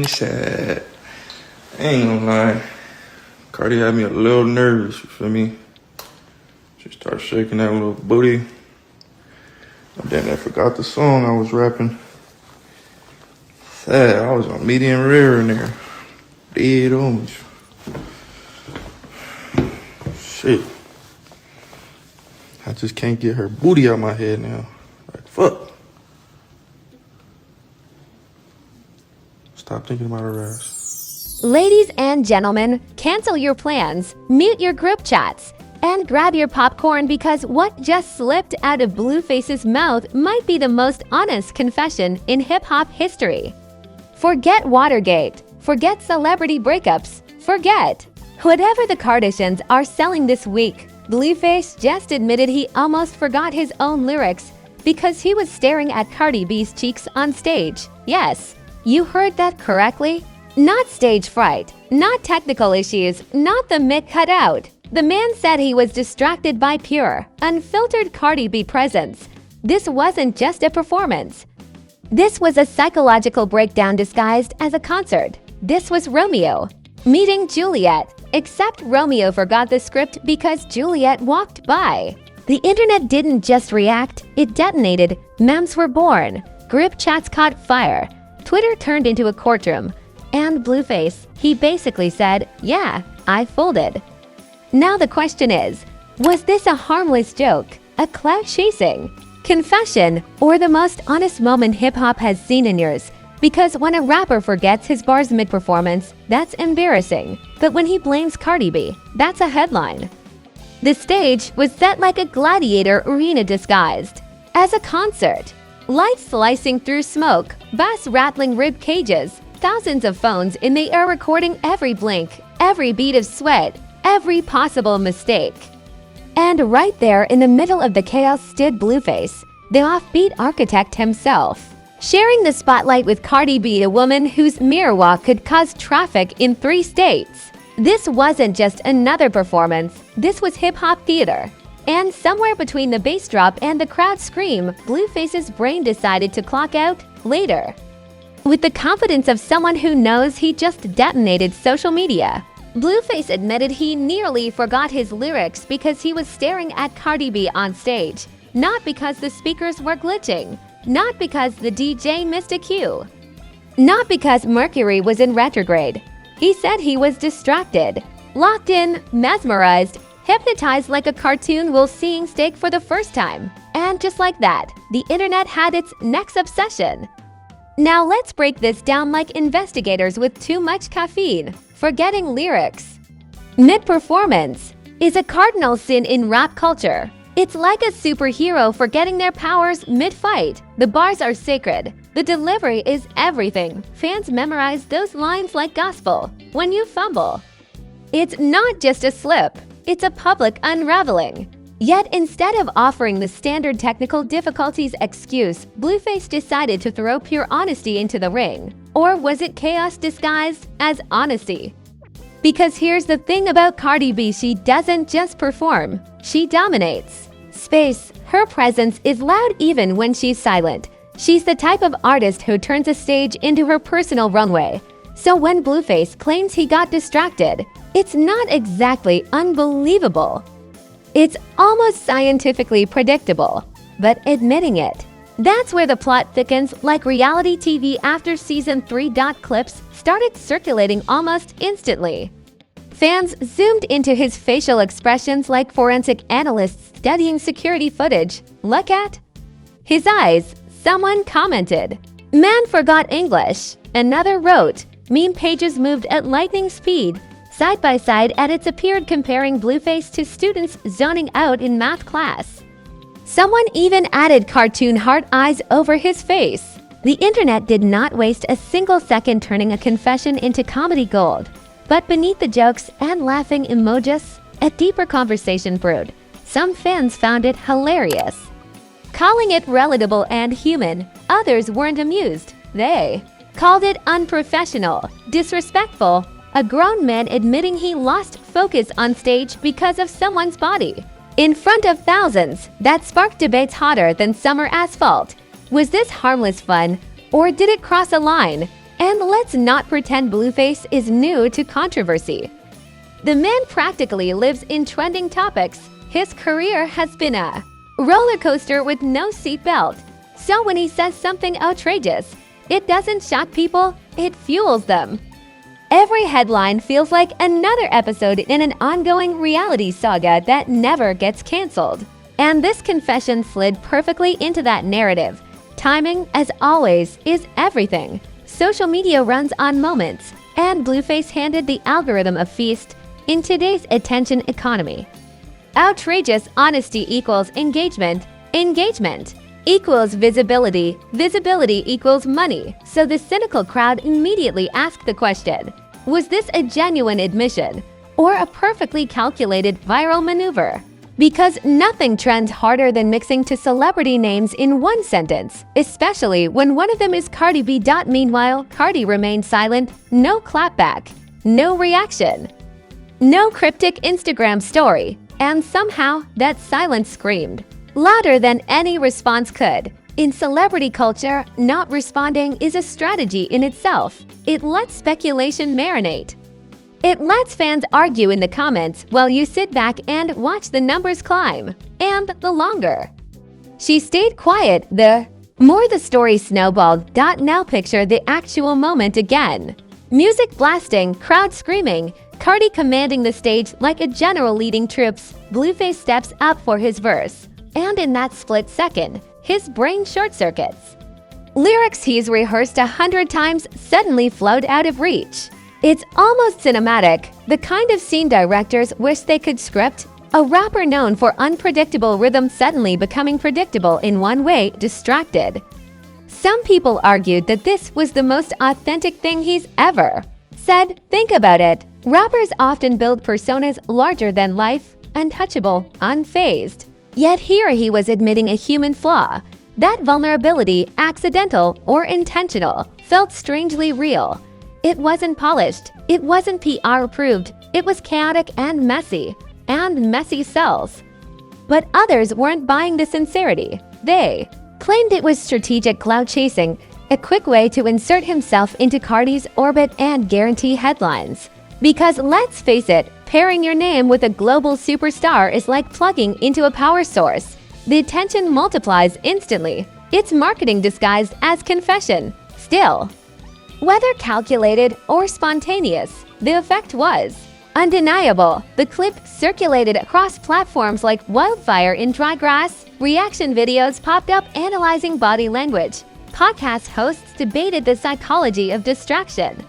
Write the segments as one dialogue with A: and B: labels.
A: Sad. I ain't gonna lie. Cardi had me a little nervous, you feel me? She started shaking that little booty. Then I forgot the song I was rapping. Sad, I was on medium rare in there. Dead on me. Shit. I just can't get her booty out my head now. Like, fuck. Stop thinking about her ass.
B: Ladies and gentlemen, cancel your plans, mute your group chats, and grab your popcorn because what just slipped out of Blueface's mouth might be the most honest confession in hip-hop history. Forget Watergate, forget celebrity breakups, forget whatever the Kardashians are selling this week. Blueface just admitted he almost forgot his own lyrics because he was staring at Cardi B's cheeks on stage. Yes, you heard that correctly. Not stage fright, not technical issues, not the mic cut out. The man said he was distracted by pure, unfiltered Cardi B presence. This wasn't just a performance. This was a psychological breakdown disguised as a concert. This was Romeo meeting Juliet, except Romeo forgot the script because Juliet walked by. The internet didn't just react, it detonated. Memes were born. Group chats caught fire. Twitter turned into a courtroom. And Blueface, he basically said, yeah, I folded. Now the question is, was this a harmless joke, a clout chasing confession, or the most honest moment hip-hop has seen in years? Because when a rapper forgets his bars mid-performance, that's embarrassing. But when he blames Cardi B, that's a headline. The stage was set like a gladiator arena disguised as a concert. Lights slicing through smoke, bass rattling rib cages, thousands of phones in the air recording every blink, every beat of sweat, every possible mistake. And right there in the middle of the chaos stood Blueface, the offbeat architect himself, sharing the spotlight with Cardi B, a woman whose mirror walk could cause traffic in 3 states. This wasn't just another performance, this was hip-hop theater. And somewhere between the bass drop and the crowd scream, Blueface's brain decided to clock out later. With the confidence of someone who knows he just detonated social media, Blueface admitted he nearly forgot his lyrics because he was staring at Cardi B on stage, not because the speakers were glitching, not because the DJ missed a cue, not because Mercury was in retrograde. He said he was distracted, locked in, mesmerized, hypnotized like a cartoon while seeing steak for the first time. And just like that, the internet had its next obsession. Now let's break this down like investigators with too much caffeine. Forgetting lyrics mid-performance is a cardinal sin in rap culture. It's like a superhero forgetting their powers mid-fight. The bars are sacred. The delivery is everything. Fans memorize those lines like gospel. When you fumble, it's not just a slip, it's a public unraveling. Yet instead of offering the standard technical difficulties excuse, Blueface decided to throw pure honesty into the ring. Or was it chaos disguised as honesty? Because here's the thing about Cardi B, she doesn't just perform, she dominates space. Her presence is loud even when she's silent. She's the type of artist who turns a stage into her personal runway. So when Blueface claims he got distracted, it's not exactly unbelievable. It's almost scientifically predictable, but admitting it. That's where the plot thickens, like reality TV after season 3. Clips started circulating almost instantly. Fans zoomed into his facial expressions like forensic analysts studying security footage. Look at his eyes, someone commented. Man forgot English. Another wrote. Meme pages moved at lightning speed. Side by side edits appeared comparing Blueface to students zoning out in math class. Someone even added cartoon heart eyes over his face. The internet did not waste a single second turning a confession into comedy gold. But beneath the jokes and laughing emojis, a deeper conversation brewed. Some fans found it hilarious, calling it relatable and human. Others weren't amused. They called it unprofessional, disrespectful, a grown man admitting he lost focus on stage because of someone's body. In front of thousands, that sparked debates hotter than summer asphalt. Was this harmless fun, or did it cross a line? And let's not pretend Blueface is new to controversy. The man practically lives in trending topics. His career has been a roller coaster with no seatbelt. So when he says something outrageous, it doesn't shock people, it fuels them. Every headline feels like another episode in an ongoing reality saga that never gets canceled. And this confession slid perfectly into that narrative. Timing, as always, is everything. Social media runs on moments, and Blueface handed the algorithm a feast in today's attention economy. Outrageous honesty equals engagement. Engagement equals visibility. Visibility equals money. So the cynical crowd immediately asked the question, was this a genuine admission or a perfectly calculated viral maneuver? Because nothing trends harder than mixing two celebrity names in one sentence, especially when one of them is Cardi B. Meanwhile, Cardi remained silent, no clapback, no reaction, no cryptic Instagram story, and somehow that silence screamed louder than any response could. In celebrity culture, not responding is a strategy in itself. It lets speculation marinate. It lets fans argue in the comments while you sit back and watch the numbers climb. And the longer she stayed quiet, the more the story snowballed. Now picture the actual moment again. Music blasting, crowd screaming, Cardi commanding the stage like a general leading troops. Blueface steps up for his verse. And in that split second, his brain short-circuits. Lyrics he's rehearsed 100 times suddenly flowed out of reach. It's almost cinematic, the kind of scene directors wish they could script. A rapper known for unpredictable rhythm suddenly becoming predictable in one way, distracted. Some people argued that this was the most authentic thing he's ever said. Think about it. Rappers often build personas larger than life, untouchable, unfazed. Yet here he was admitting a human flaw. That vulnerability, accidental or intentional, felt strangely real. It wasn't polished, it wasn't PR approved, it was chaotic and messy sells. But others weren't buying the sincerity. They claimed it was strategic clout chasing, a quick way to insert himself into Cardi's orbit and guarantee headlines. Because let's face it, pairing your name with a global superstar is like plugging into a power source. The attention multiplies instantly. It's marketing disguised as confession. Still, whether calculated or spontaneous, the effect was undeniable. The clip circulated across platforms like wildfire in dry grass. Reaction videos popped up analyzing body language. Podcast hosts debated the psychology of distraction.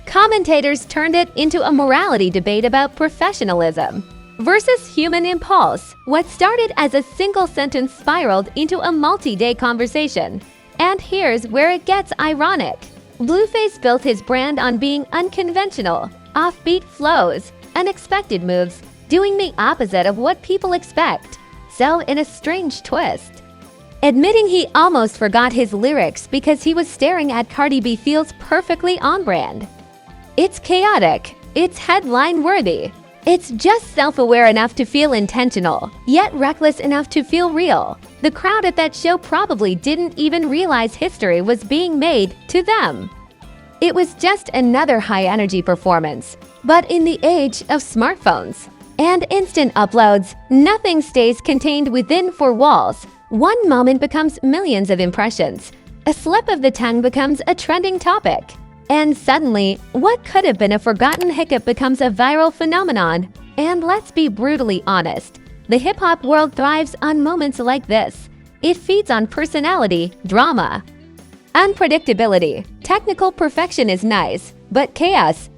B: Commentators turned it into a morality debate about professionalism versus human impulse. What started as a single sentence spiraled into a multi-day conversation. And here's where it gets ironic. Blueface built his brand on being unconventional, offbeat flows, unexpected moves, doing the opposite of what people expect. So in a strange twist, admitting he almost forgot his lyrics because he was staring at Cardi B feels perfectly on brand. It's chaotic, it's headline-worthy. It's just self-aware enough to feel intentional, yet reckless enough to feel real. The crowd at that show probably didn't even realize history was being made to them. It was just another high-energy performance. But in the age of smartphones and instant uploads, nothing stays contained within four walls. One moment becomes millions of impressions. A slip of the tongue becomes a trending topic. And suddenly, what could have been a forgotten hiccup becomes a viral phenomenon. And let's be brutally honest, the hip-hop world thrives on moments like this. It feeds on personality, drama, unpredictability. Technical perfection is nice, but chaos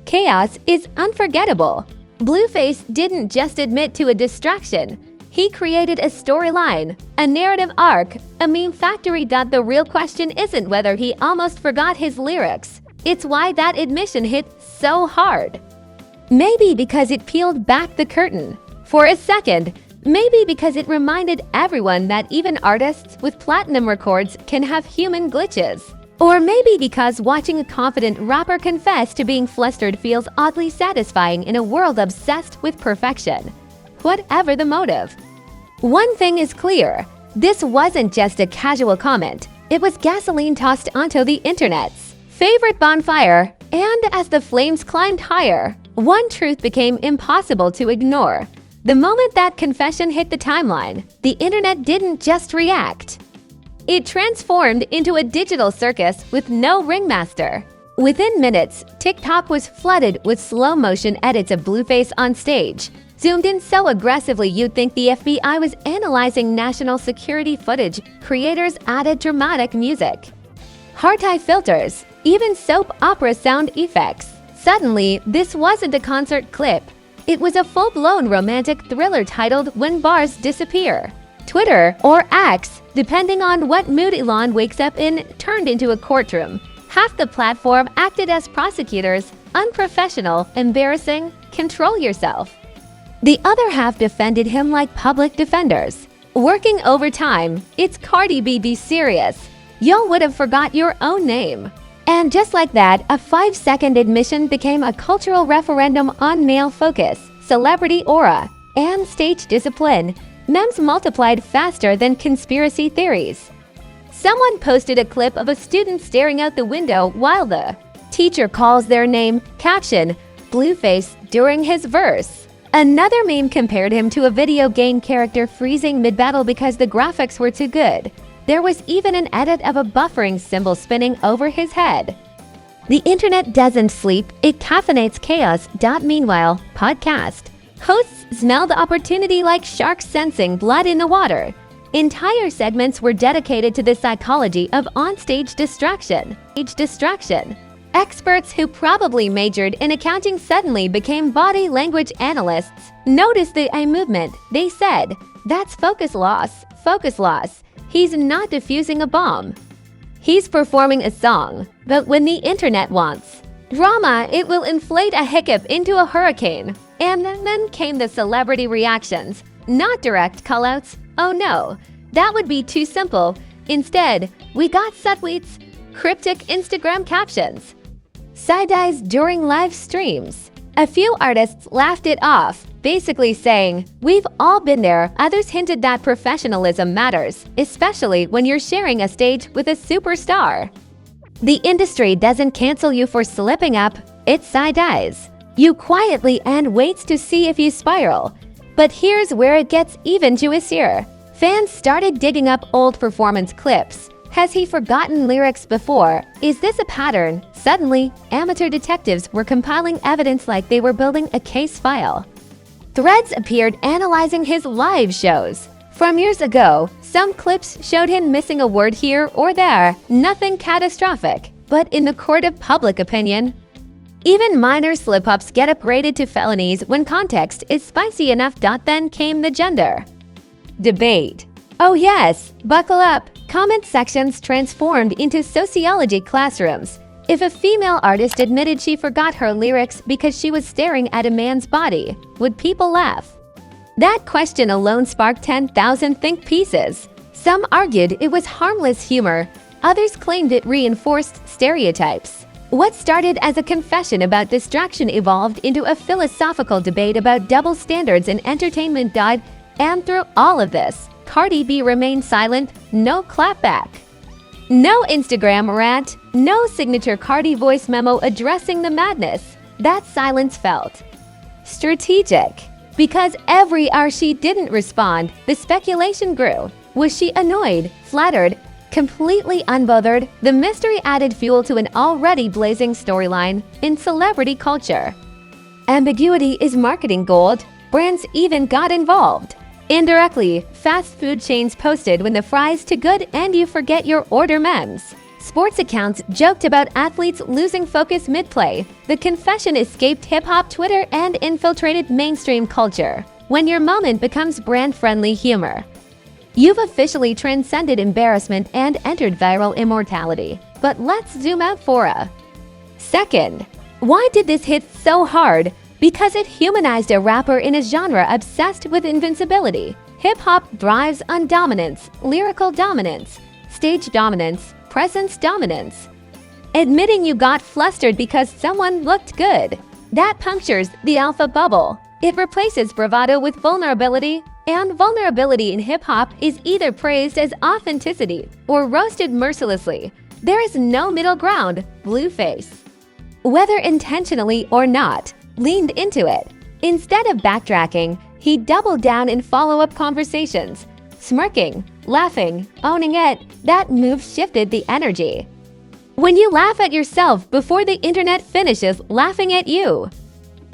B: is unforgettable. Blueface didn't just admit to a distraction. He created a storyline, a narrative arc, a meme factory. The real question isn't whether he almost forgot his lyrics. It's why that admission hit so hard. Maybe because it peeled back the curtain for a second. Maybe because it reminded everyone that even artists with platinum records can have human glitches. Or maybe because watching a confident rapper confess to being flustered feels oddly satisfying in a world obsessed with perfection. Whatever the motive, one thing is clear. This wasn't just a casual comment. It was gasoline tossed onto the internets. favorite bonfire, and as the flames climbed higher, one truth became impossible to ignore. The moment that confession hit the timeline, the internet didn't just react. It transformed into a digital circus with no ringmaster. Within minutes, TikTok was flooded with slow-motion edits of Blueface on stage, zoomed in so aggressively you'd think the FBI was analyzing national security footage. Creators added dramatic music, heart-eye filters, even soap opera sound effects. Suddenly, this wasn't a concert clip. It was a full-blown romantic thriller titled When Bars Disappear. Twitter, or X, depending on what mood Elon wakes up in, turned into a courtroom. Half the platform acted as prosecutors, unprofessional, embarrassing, control yourself. The other half defended him like public defenders. Working overtime, it's Cardi B, be serious. Y'all would have forgot your own name. And just like that, a 5-second admission became a cultural referendum on male focus, celebrity aura, and stage discipline. Memes multiplied faster than conspiracy theories. Someone posted a clip of a student staring out the window while the teacher calls their name, caption, Blueface, during his verse. Another meme compared him to a video game character freezing mid-battle because the graphics were too good. There was even an edit of a buffering symbol spinning over his head. The internet doesn't sleep, it caffeinates chaos. Meanwhile, podcast hosts smell the opportunity like sharks sensing blood in the water. Entire segments were dedicated to the psychology of onstage distraction. Experts who probably majored in accounting suddenly became body language analysts. Notice the eye movement. They said, that's focus loss. He's not defusing a bomb. He's performing a song. But when the internet wants drama, it will inflate a hiccup into a hurricane. And then came the celebrity reactions. Not direct callouts. Oh no, that would be too simple. Instead, we got subtweets, cryptic Instagram captions, side-eyes during live streams. A few artists laughed it off, basically saying, we've all been there. Others hinted that professionalism matters, especially when you're sharing a stage with a superstar. The industry doesn't cancel you for slipping up, it side-eyes you quietly and waits to see if you spiral. But here's where it gets even juicier. Fans started digging up old performance clips. Has he forgotten lyrics before? Is this a pattern? Suddenly, amateur detectives were compiling evidence like they were building a case file. Threads appeared analyzing his live shows. From years ago, some clips showed him missing a word here or there, nothing catastrophic. But in the court of public opinion, even minor slip-ups get upgraded to felonies when context is spicy enough. Then came the gender debate. Oh yes, buckle up. Comment sections transformed into sociology classrooms. If a female artist admitted she forgot her lyrics because she was staring at a man's body, would people laugh? That question alone sparked 10,000 think pieces. Some argued it was harmless humor. Others claimed it reinforced stereotypes. What started as a confession about distraction evolved into a philosophical debate about double standards in entertainment. And through all of this, Cardi B remained silent, no clapback. No Instagram rant, no signature Cardi voice memo addressing the madness. That silence felt strategic. Because every hour she didn't respond, the speculation grew. Was she annoyed, flattered, completely unbothered? The mystery added fuel to an already blazing storyline in celebrity culture. Ambiguity is marketing gold. Brands even got involved. Indirectly, fast food chains posted when the fries too good and you forget your order memes. Sports accounts joked about athletes losing focus mid-play. The confession escaped hip-hop Twitter and infiltrated mainstream culture. When your moment becomes brand-friendly humor, you've officially transcended embarrassment and entered viral immortality. But let's zoom out for a second. Why did this hit so hard? Because it humanized a rapper in a genre obsessed with invincibility. Hip-hop thrives on dominance, lyrical dominance, stage dominance, presence dominance. Admitting you got flustered because someone looked good, that punctures the alpha bubble. It replaces bravado with vulnerability, and vulnerability in hip-hop is either praised as authenticity or roasted mercilessly. There is no middle ground, Blueface, whether intentionally or not, leaned into it. Instead of backtracking, he doubled down in follow-up conversations, smirking, laughing, owning it. That move shifted the energy. When you laugh at yourself before the internet finishes laughing at you,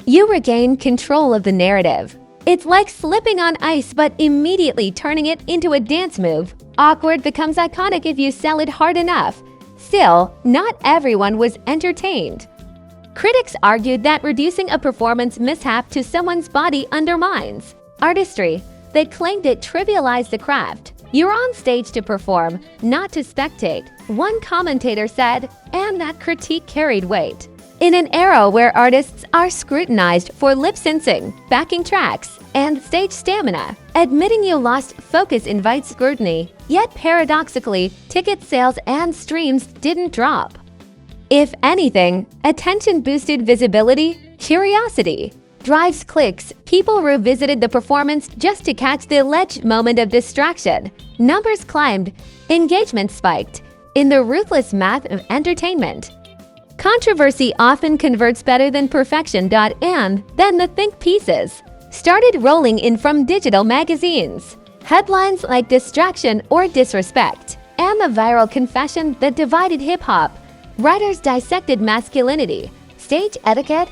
B: you regain control of the narrative. It's like slipping on ice but immediately turning it into a dance move. Awkward becomes iconic if you sell it hard enough. Still, not everyone was entertained. Critics argued that reducing a performance mishap to someone's body undermines artistry. They claimed it trivialized the craft. You're on stage to perform, not to spectate, one commentator said, and that critique carried weight. In an era where artists are scrutinized for lip-syncing, backing tracks, and stage stamina, admitting you lost focus invites scrutiny. Yet paradoxically, ticket sales and streams didn't drop. If anything, attention boosted visibility, curiosity drives clicks. People revisited the performance just to catch the alleged moment of distraction. Numbers climbed, engagement spiked. In the ruthless math of entertainment, controversy often converts better than perfection. And then the think pieces started rolling in from digital magazines. Headlines like distraction or disrespect, and the viral confession that divided hip-hop. Writers dissected masculinity, stage etiquette,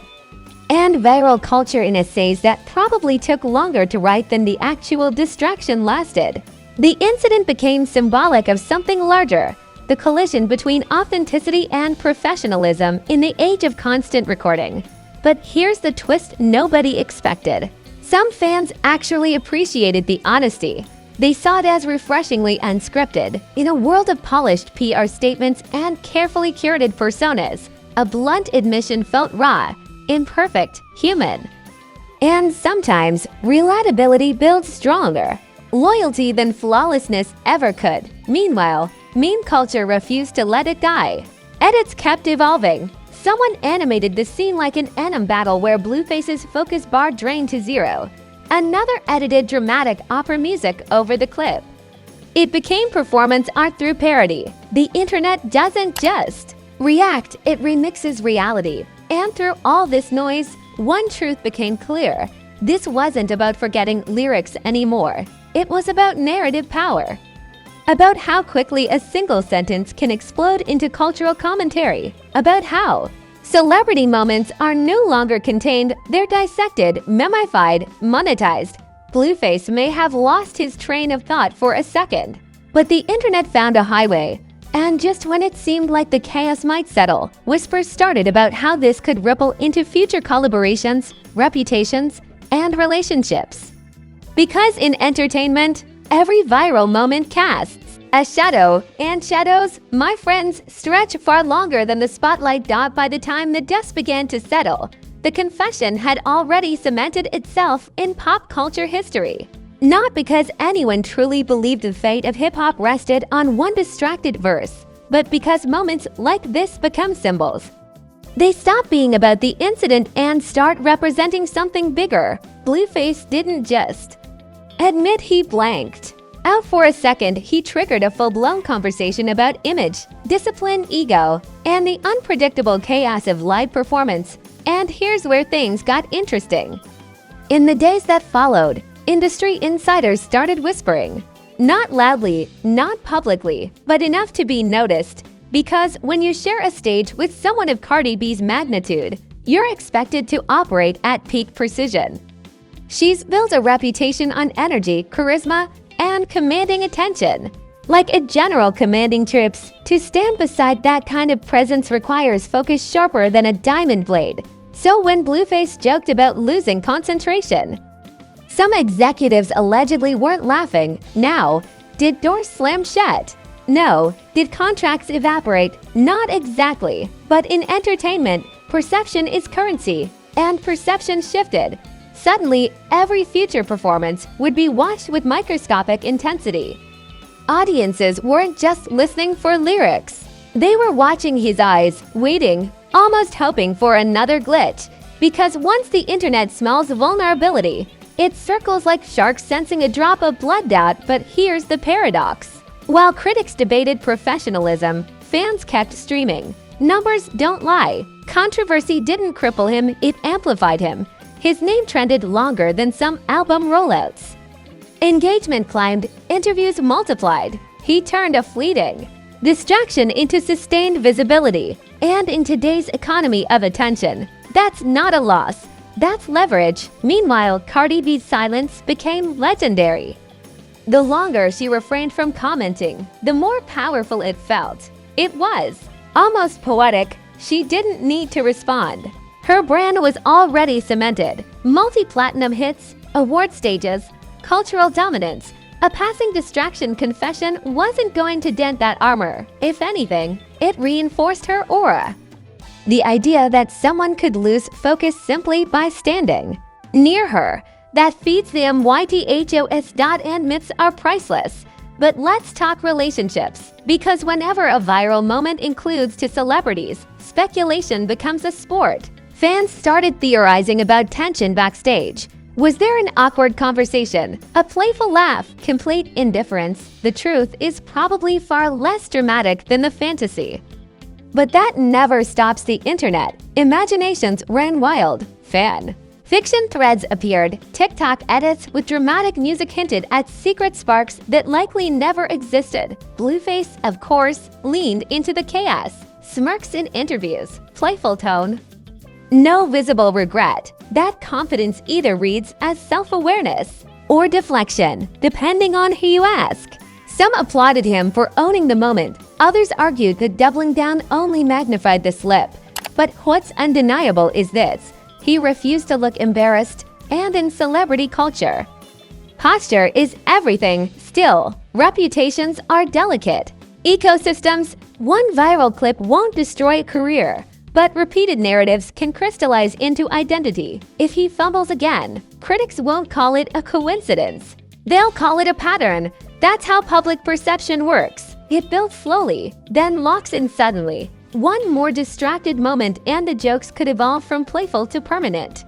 B: and viral culture in essays that probably took longer to write than the actual distraction lasted. The incident became symbolic of something larger, the collision between authenticity and professionalism in the age of constant recording. But here's the twist nobody expected. Some fans actually appreciated the honesty. They saw it as refreshingly unscripted. In a world of polished PR statements and carefully curated personas, a blunt admission felt raw, imperfect, human. And sometimes, relatability builds stronger loyalty than flawlessness ever could. Meanwhile, meme culture refused to let it die. Edits kept evolving. Someone animated the scene like an anim battle where Blueface's focus bar drained to zero. Another edited dramatic opera music over the clip. It became performance art through parody. The internet doesn't just react, it remixes reality. And through all this noise, one truth became clear. This wasn't about forgetting lyrics anymore. It was about narrative power. About how quickly a single sentence can explode into cultural commentary. About how celebrity moments are no longer contained, they're dissected, memified, monetized. Blueface may have lost his train of thought for a second, but the internet found a highway. And just when it seemed like the chaos might settle, whispers started about how this could ripple into future collaborations, reputations, and relationships. Because in entertainment, every viral moment casts a shadow, and shadows, my friends, stretch far longer than the spotlight. By the time the dust began to settle, the confession had already cemented itself in pop culture history. Not because anyone truly believed the fate of hip-hop rested on one distracted verse, but because moments like this become symbols. They stop being about the incident and start representing something bigger. Blueface didn't just admit he blanked out for a second. He triggered a full-blown conversation about image, discipline, ego, and the unpredictable chaos of live performance. And here's where things got interesting. In the days that followed, industry insiders started whispering. Not loudly, not publicly, but enough to be noticed. Because when you share a stage with someone of Cardi B's magnitude, you're expected to operate at peak precision. She's built a reputation on energy, charisma, and commanding attention. Like a general commanding troops, to stand beside that kind of presence requires focus sharper than a diamond blade. So when Blueface joked about losing concentration, some executives allegedly weren't laughing. Now, did doors slam shut? No. Did contracts evaporate? Not exactly. But in entertainment, perception is currency, and perception shifted. Suddenly, every future performance would be watched with microscopic intensity. Audiences weren't just listening for lyrics. They were watching his eyes, waiting, almost hoping for another glitch. Because once the internet smells vulnerability, it circles like sharks sensing a drop of blood. But here's the paradox. While critics debated professionalism, fans kept streaming. Numbers don't lie. Controversy didn't cripple him, it amplified him. His name trended longer than some album rollouts. Engagement climbed, interviews multiplied. He turned a fleeting distraction into sustained visibility. And in today's economy of attention, that's not a loss, that's leverage. Meanwhile, Cardi B's silence became legendary. The longer she refrained from commenting, the more powerful it felt. It was almost poetic. She didn't need to respond. Her brand was already cemented. Multi-platinum hits, award stages, cultural dominance. A passing distraction confession wasn't going to dent that armor. If anything, it reinforced her aura. The idea that someone could lose focus simply by standing near her, that feeds the ADMITS are priceless. But let's talk relationships, because whenever a viral moment includes two celebrities, speculation becomes a sport. Fans started theorizing about tension backstage. Was there an awkward conversation, a playful laugh, complete indifference? The truth is probably far less dramatic than the fantasy. But that never stops the internet. Imaginations ran wild. Fan fiction threads appeared, TikTok edits with dramatic music hinted at secret sparks that likely never existed. Blueface, of course, leaned into the chaos. Smirks in interviews, playful tone. No visible regret. That confidence either reads as self-awareness or deflection, depending on who you ask. Some applauded him for owning the moment. Others argued that doubling down only magnified the slip. But what's undeniable is this: he refused to look embarrassed, and in celebrity culture, posture is everything. Still, reputations are delicate. Ecosystems, one viral clip won't destroy a career, but repeated narratives can crystallize into identity. If he fumbles again, critics won't call it a coincidence. They'll call it a pattern. That's how public perception works. It builds slowly, then locks in suddenly. One more distracted moment and the jokes could evolve from playful to permanent.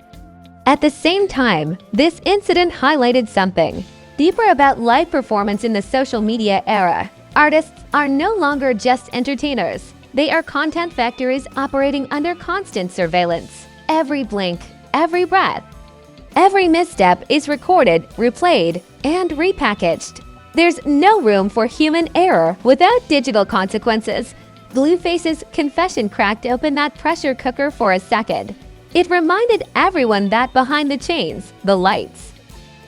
B: At the same time, this incident highlighted something deeper about live performance in the social media era. Artists are no longer just entertainers. They are content factories operating under constant surveillance. Every blink, every breath, every misstep is recorded, replayed, and repackaged. There's no room for human error without digital consequences. Blueface's confession cracked open that pressure cooker for a second. It reminded everyone that behind the chains, the lights,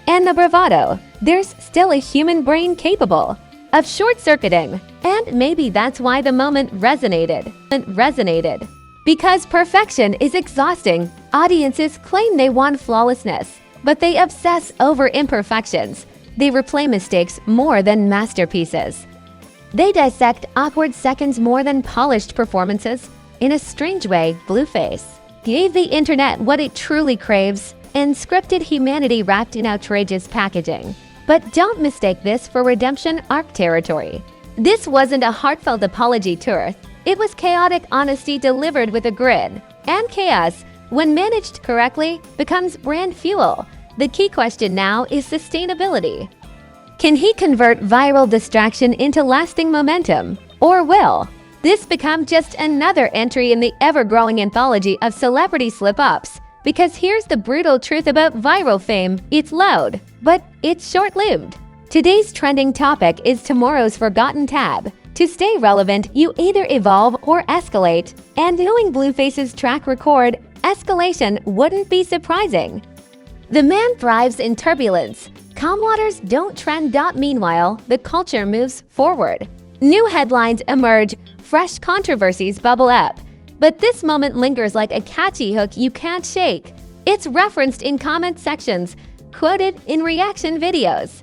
B: and the bravado, there's still a human brain capable of short-circuiting. And maybe that's why the moment resonated. Because perfection is exhausting. Audiences claim they want flawlessness, but they obsess over imperfections. They replay mistakes more than masterpieces. They dissect awkward seconds more than polished performances. In a strange way, Blueface gave the internet what it truly craves: unscripted humanity wrapped in outrageous packaging. But don't mistake this for redemption arc territory. This wasn't a heartfelt apology tour. It was chaotic honesty delivered with a grin. And chaos, when managed correctly, becomes brand fuel. The key question now is sustainability. Can he convert viral distraction into lasting momentum? Or will this become just another entry in the ever-growing anthology of celebrity slip-ups? Because here's the brutal truth about viral fame: it's loud, but it's short-lived. Today's trending topic is tomorrow's forgotten tab. To stay relevant, you either evolve or escalate. And knowing Blueface's track record, escalation wouldn't be surprising. The man thrives in turbulence. Calm waters don't trend. Meanwhile, the culture moves forward. New headlines emerge, fresh controversies bubble up. But this moment lingers like a catchy hook you can't shake. It's referenced in comment sections, quoted in reaction videos,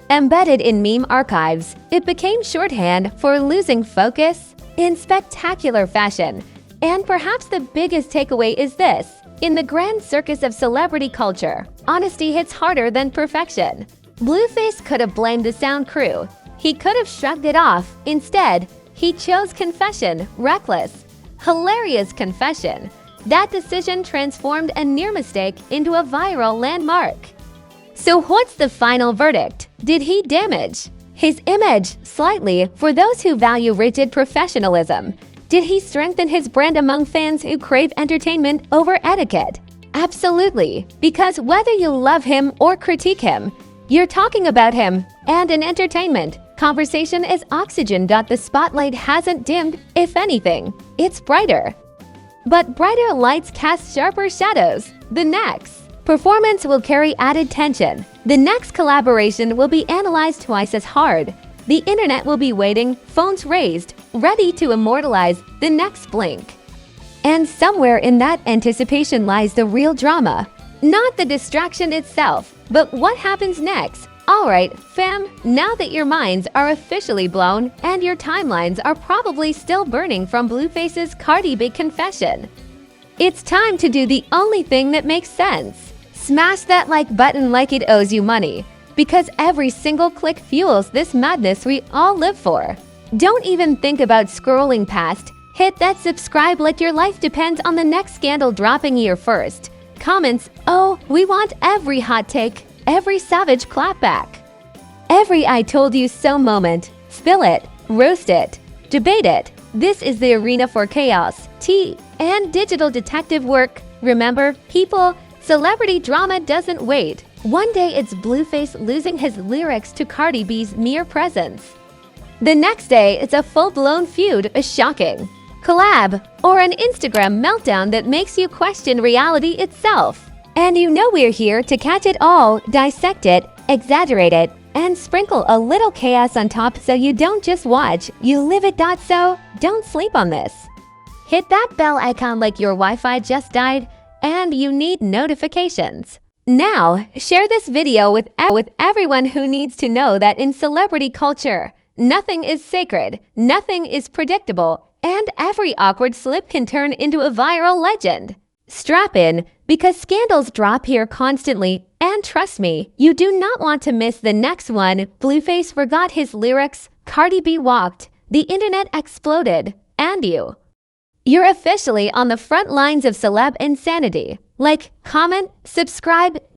B: embedded in meme archives. It became shorthand for losing focus in spectacular fashion. And perhaps the biggest takeaway is this: in the grand circus of celebrity culture, honesty hits harder than perfection. Blueface could have blamed the sound crew. He could have shrugged it off. Instead, he chose confession, reckless, hilarious confession. That decision transformed a near mistake into a viral landmark. So what's the final verdict? Did he damage? His image, slightly, for those who value rigid professionalism. Did he strengthen his brand among fans who crave entertainment over etiquette? Absolutely, because whether you love him or critique him, you're talking about him, and in entertainment, conversation is oxygen. The spotlight hasn't dimmed, if anything, it's brighter. But brighter lights cast sharper shadows. The next performance will carry added tension. The next collaboration will be analyzed twice as hard. The internet will be waiting, phones raised, ready to immortalize the next blink. And somewhere in that anticipation lies the real drama. Not the distraction itself, but what happens next. Alright, fam, now that your minds are officially blown and your timelines are probably still burning from Blueface's Cardi B confession, it's time to do the only thing that makes sense. Smash that like button like it owes you money, because every single click fuels this madness we all live for. Don't even think about scrolling past. Hit that subscribe like your life depends on the next scandal dropping here first. Comments, oh, we want every hot take, every savage clapback. Every I told you so moment. Spill it, roast it, debate it. This is the arena for chaos, tea, and digital detective work. Remember, people, celebrity drama doesn't wait. One day it's Blueface losing his lyrics to Cardi B's mere presence. The next day it's a full-blown feud, a shocking collab, or an Instagram meltdown that makes you question reality itself. And you know we're here to catch it all, dissect it, exaggerate it, and sprinkle a little chaos on top so you don't just watch, you live it. So don't sleep on this. Hit that bell icon like your Wi-Fi just died and you need notifications. Now, share this video with everyone who needs to know that in celebrity culture, nothing is sacred, nothing is predictable, and every awkward slip can turn into a viral legend. Strap in, because scandals drop here constantly, and trust me, you do not want to miss the next one. Blueface forgot his lyrics, Cardi B walked, the internet exploded, and you're officially on the front lines of celeb insanity. Like, comment, subscribe,